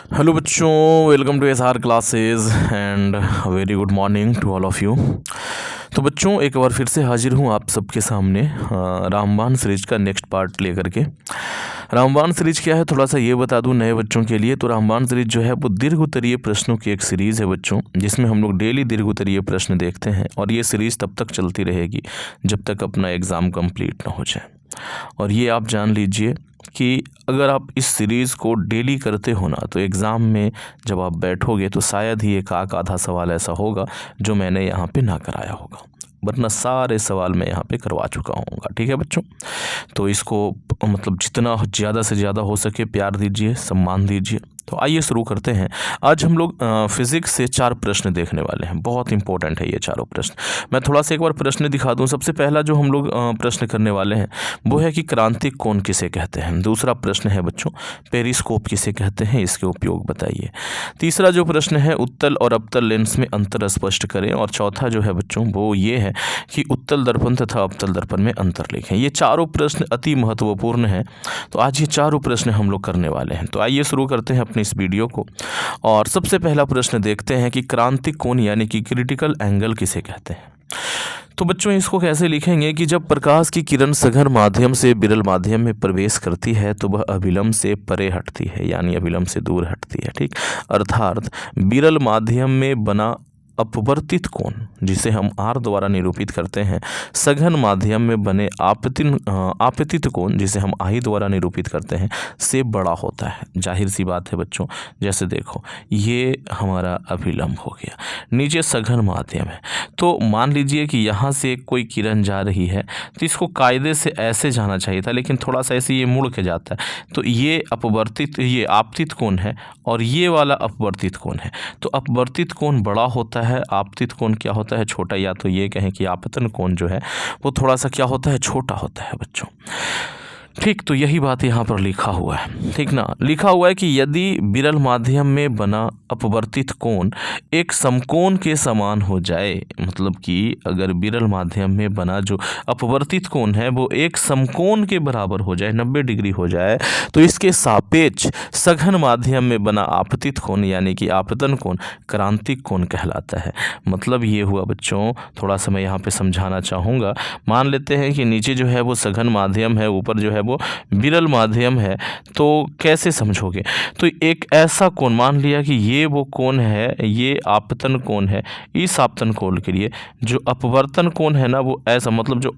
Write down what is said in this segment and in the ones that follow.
Hello बच्चों, welcome to SR classes and very good morning to all of you. तो बच्चों, एक बार फिर से हाजिर हूँ आप सबके सामने रामबाण सीरीज का नेक्स्ट पार्ट लेकर के। रामबाण सीरीज क्या है, थोड़ा सा ये बता दूं नए बच्चों के लिए। तो रामबाण सीरीज जो है वो दीर्घ उत्तरीय प्रश्नों की एक सीरीज़ है बच्चों, जिसमें हम लोग डेली दीर्घ उत्तरीय प्रश्न देखते हैं और ये सीरीज़ तब तक चलती रहेगी जब तक अपना एग्ज़ाम कंप्लीट ना हो जाए। और ये आप जान लीजिए कि अगर आप इस सीरीज़ को डेली करते हो ना, तो एग्ज़ाम में जब आप बैठोगे तो शायद ही एक आधा सवाल ऐसा होगा जो मैंने यहाँ पे ना कराया होगा, वरना सारे सवाल मैं यहाँ पे करवा चुका हूँगा। ठीक है बच्चों, तो इसको मतलब जितना ज़्यादा से ज़्यादा हो सके प्यार दीजिए, सम्मान दीजिए। तो आइए शुरू करते हैं। आज हम लोग फिज़िक्स से 4 प्रश्न देखने वाले हैं। बहुत इंपॉर्टेंट है ये चारों प्रश्न। मैं थोड़ा सा एक बार प्रश्न दिखा दूं। सबसे पहला जो हम लोग प्रश्न करने वाले हैं वो है कि क्रांतिक कोण किसे कहते हैं। दूसरा प्रश्न है बच्चों, पेरिस्कोप किसे कहते हैं, इसके उपयोग बताइए। तीसरा जो प्रश्न है, उत्तल और अवतल लेंस में अंतर स्पष्ट करें। और चौथा जो है बच्चों वो ये है कि उत्तल दर्पण तथा अवतल दर्पण में अंतर लिखें। ये चारों प्रश्न अति महत्वपूर्ण हैं। तो आज ये चारों प्रश्न हम लोग करने वाले हैं। तो आइए शुरू करते हैं अपनी इस वीडियो को। और सबसे पहला प्रश्न देखते हैं कि क्रांतिक कोण यानी कि क्रिटिकल एंगल किसे कहते हैं। तो बच्चों इसको कैसे लिखेंगे कि जब प्रकाश की किरण सघन माध्यम से विरल माध्यम में प्रवेश करती है तो वह अभिलंब से परे हटती है, यानी अभिलंब से दूर हटती है। ठीक, अर्थात विरल माध्यम में बना अपवर्तित कोण, जिसे हम R द्वारा निरूपित करते हैं, सघन माध्यम में बने आपतित कोण, जिसे हम I द्वारा निरूपित करते हैं, से बड़ा होता है। जाहिर सी बात है बच्चों, जैसे देखो ये हमारा अभिलंब हो गया, नीचे सघन माध्यम है। तो मान लीजिए कि यहाँ से कोई किरण जा रही है तो इसको कायदे से ऐसे जाना चाहिए था, लेकिन थोड़ा सा ऐसे ये मुड़ के जाता है। तो ये अपवर्तित, ये आपतित कोण है और ये वाला अपवर्तित कोण है। तो अपवर्तित कोण बड़ा होता है, आपतित कोण क्या होता है, छोटा। या तो ये कहें कि आपतन कोण जो है वो थोड़ा सा क्या होता है, छोटा होता है बच्चों। ठीक, तो यही बात यहाँ पर लिखा हुआ है। ठीक ना, लिखा हुआ है कि यदि विरल माध्यम में बना अपवर्तित कोण एक समकोण के समान हो जाए, मतलब कि अगर विरल माध्यम में बना जो अपवर्तित कोण है वो एक समकोण के बराबर हो जाए, 90 डिग्री हो जाए, तो इसके सापेक्ष सघन माध्यम में बना आपतित कोण यानी कि आपतन कोण क्रांतिक कोण कहलाता है। मतलब ये हुआ बच्चों, थोड़ा सा मैं यहाँ पे समझाना चाहूँगा। मान लेते हैं कि नीचे जो है वो सघन माध्यम है, ऊपर जो है वो विरल माध्यम है। तो कैसे समझोगे, तो एक ऐसा कोण मान लिया कि ये वो कोण है, ये आपतन कोण है। इस आपतन कोण के लिए जो अपवर्तन कोण है ना वो ऐसा, मतलब जो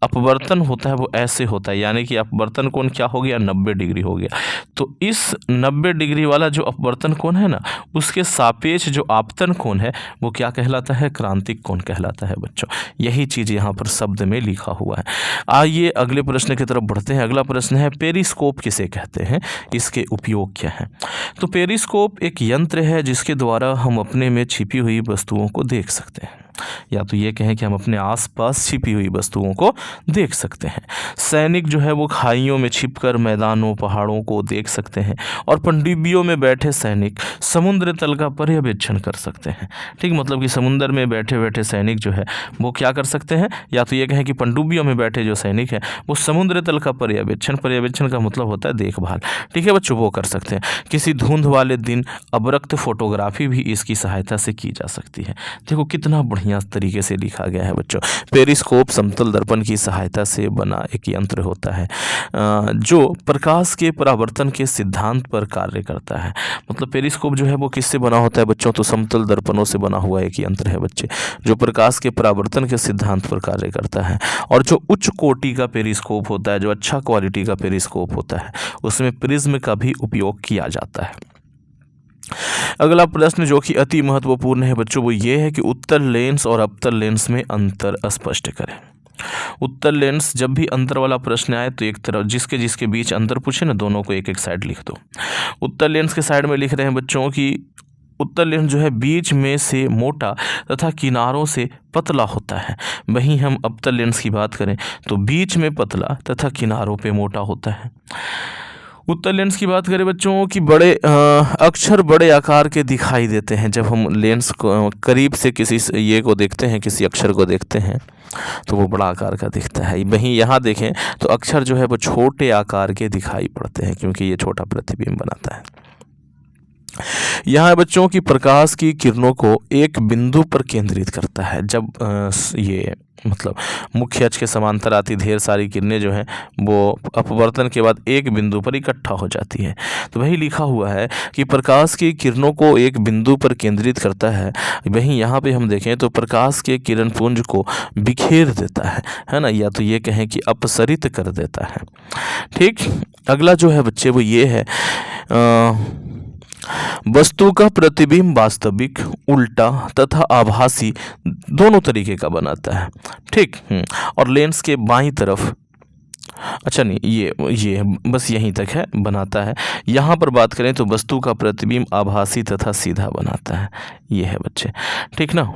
अपवर्तन होता है वो ऐसे होता है, यानी कि अपवर्तन कोण क्या हो गया, 90 डिग्री हो गया। तो इस 90 डिग्री वाला जो अपवर्तन कोण है ना, उसके सापेक्ष जो आपतन कोण है वो क्या कहलाता है, क्रांतिक कोण कहलाता है बच्चों। यही चीज़ यहाँ पर शब्द में लिखा हुआ है। आइए अगले प्रश्न की तरफ बढ़ते हैं। अगला प्रश्न है, पेरिस्कोप किसे कहते हैं, इसके उपयोग क्या है। तो पेरिस्कोप एक यंत्र है जिसके द्वारा हम अपने में छिपी हुई वस्तुओं को देख सकते हैं, या तो ये कहें कि हम अपने आसपास छिपी हुई वस्तुओं को देख सकते हैं। सैनिक जो है वो खाइयों में छिपकर मैदानों पहाड़ों को देख सकते हैं, और पनडुब्बियों में बैठे सैनिक समुद्र तल का पर्यवेक्षण कर सकते हैं। ठीक, मतलब कि समुद्र में बैठे बैठे सैनिक जो है वो क्या कर सकते हैं, या तो ये कहें कि पनडुब्बियों में बैठे जो सैनिक हैं वो समुद्र तल का पर्यवेक्षण का मतलब होता है देखभाल। ठीक है बच्चों, वो कर सकते हैं। किसी धुंध वाले दिन अवरक्त फोटोग्राफी भी इसकी सहायता से की जा सकती है। देखो कितना बढ़िया तरीके से लिखा गया है बच्चों। पेरिस्कोप समतल दर्पण की सहायता से बना एक यंत्र होता है जो प्रकाश के परावर्तन के सिद्धांत पर कार्य करता है। मतलब पेरिस्कोप जो है वो किससे बना होता है बच्चों, तो समतल दर्पणों से बना हुआ एक यंत्र है बच्चे, जो प्रकाश के परावर्तन के सिद्धांत पर कार्य करता है। और जो उच्च कोटि का पेरिस्कोप होता है, जो अच्छा क्वालिटी का पेरिस्कोप होता है, उसमें प्रिज्म का भी उपयोग किया जाता है। अगला प्रश्न जो कि अति महत्वपूर्ण है बच्चों वो ये है कि उत्तल लेंस और अवतल लेंस में अंतर स्पष्ट करें। उत्तल लेंस, जब भी अंतर वाला प्रश्न आए तो एक तरफ जिसके जिसके बीच अंतर पूछे ना, दोनों को एक एक साइड लिख दो। उत्तल लेंस के साइड में लिख रहे हैं बच्चों कि उत्तल लेंस जो है बीच में से मोटा तथा किनारों से पतला होता है। वहीं हम अवतल लेंस की बात करें तो बीच में पतला तथा किनारों पे मोटा होता है। उत्तल लेंस की बात करें बच्चों की बड़े अक्षर बड़े आकार के दिखाई देते हैं। जब हम लेंस को करीब से किसी ये को देखते हैं, किसी अक्षर को देखते हैं तो वो बड़ा आकार का दिखता है। वहीं यहाँ देखें तो अक्षर जो है वो छोटे आकार के दिखाई पड़ते हैं, क्योंकि ये छोटा प्रतिबिंब बनाता है। यहाँ बच्चों की प्रकाश की किरणों को एक बिंदु पर केंद्रित करता है। जब ये मतलब मुख्य अक्ष के समांतर आती ढेर सारी किरणें जो हैं वो अपवर्तन के बाद एक बिंदु पर इकट्ठा हो जाती हैं। तो वही लिखा हुआ है कि प्रकाश की किरणों को एक बिंदु पर केंद्रित करता है। वहीं यहाँ पे हम देखें तो प्रकाश के किरण पुंज को बिखेर देता है ना, या तो ये कहें कि अपसरित कर देता है। ठीक, अगला जो है बच्चे वो ये है वस्तु का प्रतिबिंब वास्तविक, उल्टा तथा आभासी दोनों तरीके का बनाता है। ठीक, और लेंस के बाईं तरफ, अच्छा नहीं, ये बस यहीं तक है, बनाता है। यहाँ पर बात करें तो वस्तु का प्रतिबिंब आभासी तथा सीधा बनाता है। ये है बच्चे, ठीक ना।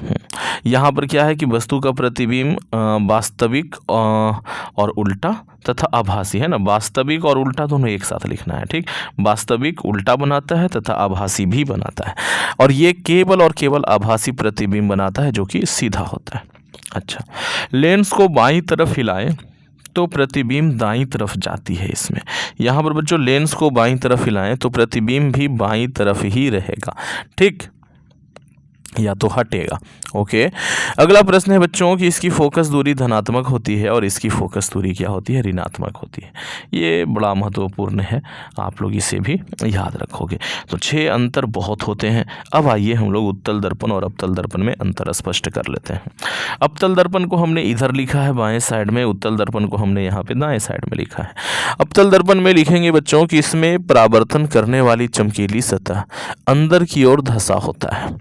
यहाँ पर क्या है कि वस्तु का प्रतिबिंब वास्तविक और उल्टा तथा आभासी, है ना। वास्तविक और उल्टा दोनों एक साथ लिखना है। ठीक, वास्तविक उल्टा बनाता है तथा आभासी भी बनाता है, और ये केवल और केवल आभासी प्रतिबिंब बनाता है जो कि सीधा होता है। अच्छा, लेंस को बाईं तरफ हिलाएं तो प्रतिबिंब दाईं तरफ जाती है। इसमें यहाँ पर बच्चों लेंस को बाईं तरफ हिलाएं तो प्रतिबिंब भी बाईं तरफ ही रहेगा। ठीक, या तो हटेगा। ओके, अगला प्रश्न है बच्चों कि इसकी फोकस दूरी धनात्मक होती है और इसकी फोकस दूरी क्या होती है, ऋणात्मक होती है। ये बड़ा महत्वपूर्ण है, आप लोग इसे भी याद रखोगे। तो 6 अंतर बहुत होते हैं। अब आइए हम लोग उत्तल दर्पण और अवतल दर्पण में अंतर स्पष्ट कर लेते हैं। अवतल दर्पण को हमने इधर लिखा है बाएं साइड में, उत्तल दर्पण को हमने यहाँ पे दाएं साइड में लिखा है। अवतल दर्पण में लिखेंगे बच्चों कि इसमें परावर्तन करने वाली चमकीली सतह अंदर की ओर धंसा होता है,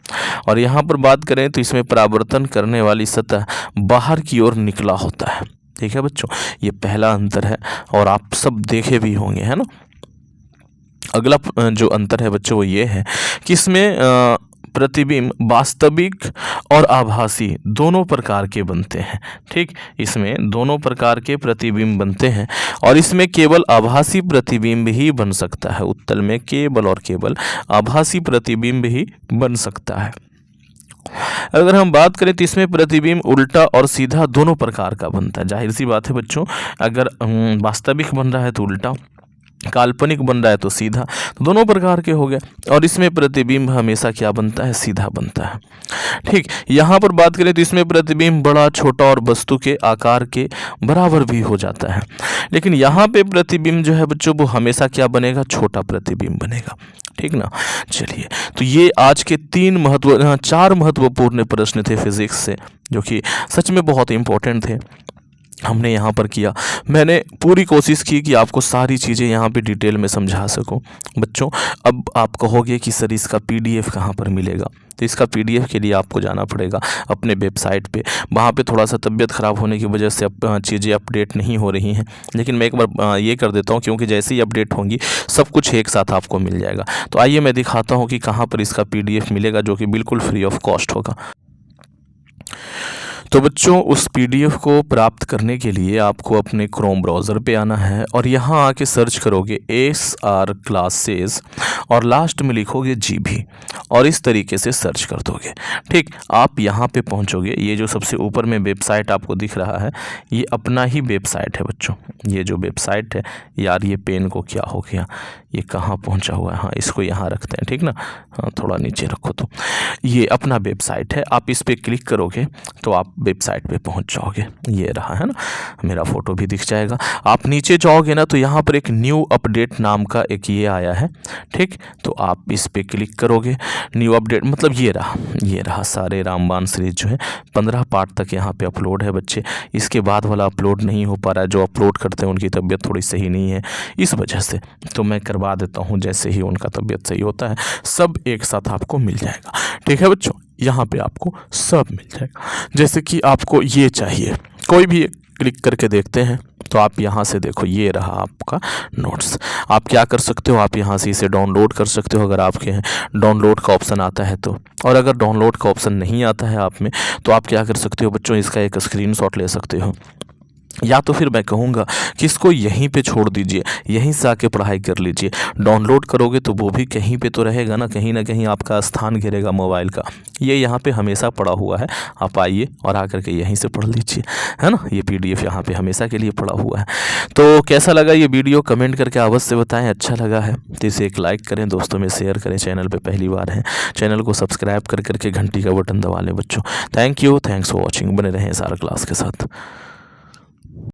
और यहाँ पर बात करें तो इसमें परावर्तन करने वाली सतह बाहर की ओर निकला होता है। ठीक है बच्चों, ये पहला अंतर है और आप सब देखे भी होंगे, है ना। अगला जो अंतर है बच्चों वो ये है कि इसमें प्रतिबिंब वास्तविक और आभासी दोनों प्रकार के बनते हैं। ठीक, इसमें दोनों प्रकार के प्रतिबिंब बनते हैं और इसमें केवल आभासी प्रतिबिंब ही बन सकता है। उत्तल में केवल और केवल आभासी प्रतिबिंब ही बन सकता है। अगर हम बात करें तो इसमें प्रतिबिंब उल्टा और सीधा दोनों प्रकार का बनता है। जाहिर सी बात है बच्चों, अगर वास्तविक बन रहा है तो उल्टा, काल्पनिक बन रहा है तो सीधा, तो दोनों प्रकार के हो गए। और इसमें प्रतिबिंब हमेशा क्या बनता है, सीधा बनता है। ठीक, यहाँ पर बात करें तो इसमें प्रतिबिंब बड़ा, छोटा और वस्तु के आकार के बराबर भी हो जाता है, लेकिन यहाँ पे प्रतिबिंब जो है बच्चों वो हमेशा क्या बनेगा, छोटा प्रतिबिंब बनेगा। ठीक ना। चलिए, तो ये आज के 4 महत्वपूर्ण प्रश्न थे फिजिक्स से, जो कि सच में बहुत इंपॉर्टेंट थे, हमने यहाँ पर किया। मैंने पूरी कोशिश की कि आपको सारी चीज़ें यहाँ पे डिटेल में समझा सकूं। बच्चों, अब आप कहोगे कि सर इसका PDF कहाँ पर मिलेगा, तो इसका PDF के लिए आपको जाना पड़ेगा अपने वेबसाइट पे। वहाँ पे थोड़ा सा तबीयत ख़राब होने की वजह से चीज़ें अपडेट नहीं हो रही हैं, लेकिन मैं एक बार ये कर देता हूँ, क्योंकि जैसे ही अपडेट होंगी सब कुछ एक साथ आपको मिल जाएगा। तो आइए मैं दिखाता हूँ कि कहाँ पर इसका PDF मिलेगा, जो कि बिल्कुल फ्री ऑफ कॉस्ट होगा। तो बच्चों, उस PDF को प्राप्त करने के लिए आपको अपने क्रोम ब्राउज़र पे आना है और यहाँ आके सर्च करोगे SR क्लासेस और लास्ट में लिखोगे GB और इस तरीके से सर्च कर दोगे। ठीक, आप यहाँ पे पहुँचोगे। ये जो सबसे ऊपर में वेबसाइट आपको दिख रहा है, ये अपना ही वेबसाइट है बच्चों। ये जो वेबसाइट है, यार ये पेन को क्या हो गया, ये कहाँ पहुँचा हुआ है, हाँ इसको यहाँ रखते हैं, ठीक ना, हाँ थोड़ा नीचे रखो। तो ये अपना वेबसाइट है, आप इस पर क्लिक करोगे तो आप वेबसाइट पे पहुंच जाओगे। ये रहा, है ना, मेरा फ़ोटो भी दिख जाएगा। आप नीचे जाओगे ना तो यहाँ पर एक न्यू अपडेट नाम का एक ये आया है। ठीक, तो आप इस पर क्लिक करोगे, न्यू अपडेट मतलब ये रहा सारे रामबाण सीरीज जो है 15 पार्ट तक यहाँ पे अपलोड है बच्चे। इसके बाद वाला अपलोड नहीं हो पा रहा है, जो अपलोड करते हैं उनकी तबीयत थोड़ी सही नहीं है इस वजह से, तो मैं करवा देता हूँ जैसे ही उनका तबीयत सही होता है, सब एक साथ आपको मिल जाएगा। ठीक है बच्चों, यहाँ पे आपको सब मिल जाएगा। जैसे कि आपको ये चाहिए, कोई भी क्लिक करके देखते हैं तो आप यहाँ से देखो, ये रहा आपका नोट्स। आप क्या कर सकते हो, आप यहाँ से इसे डाउनलोड कर सकते हो अगर आपके डाउनलोड का ऑप्शन आता है तो, और अगर डाउनलोड का ऑप्शन नहीं आता है आप में तो आप क्या कर सकते हो बच्चों, इसका एक स्क्रीनशॉट ले सकते हो या तो फिर मैं कहूँगा कि इसको यहीं पे छोड़ दीजिए, यहीं से आके पढ़ाई कर लीजिए। डाउनलोड करोगे तो वो भी कहीं पे तो रहेगा ना कहीं आपका स्थान घेरेगा मोबाइल का। ये यहाँ पे हमेशा पड़ा हुआ है, आप आइए और आकर के यहीं से पढ़ लीजिए, है ना। ये PDF यहाँ पे हमेशा के लिए पड़ा हुआ है। तो कैसा लगा ये वीडियो कमेंट करके अवश्य बताएं। अच्छा लगा है तो इसे एक लाइक करें, दोस्तों में शेयर करें। चैनल पर पहली बार है, चैनल को सब्सक्राइब कर करके घंटी का बटन दबा लें बच्चों। Thank you, thanks for watching. बने रहें SR क्लास के साथ।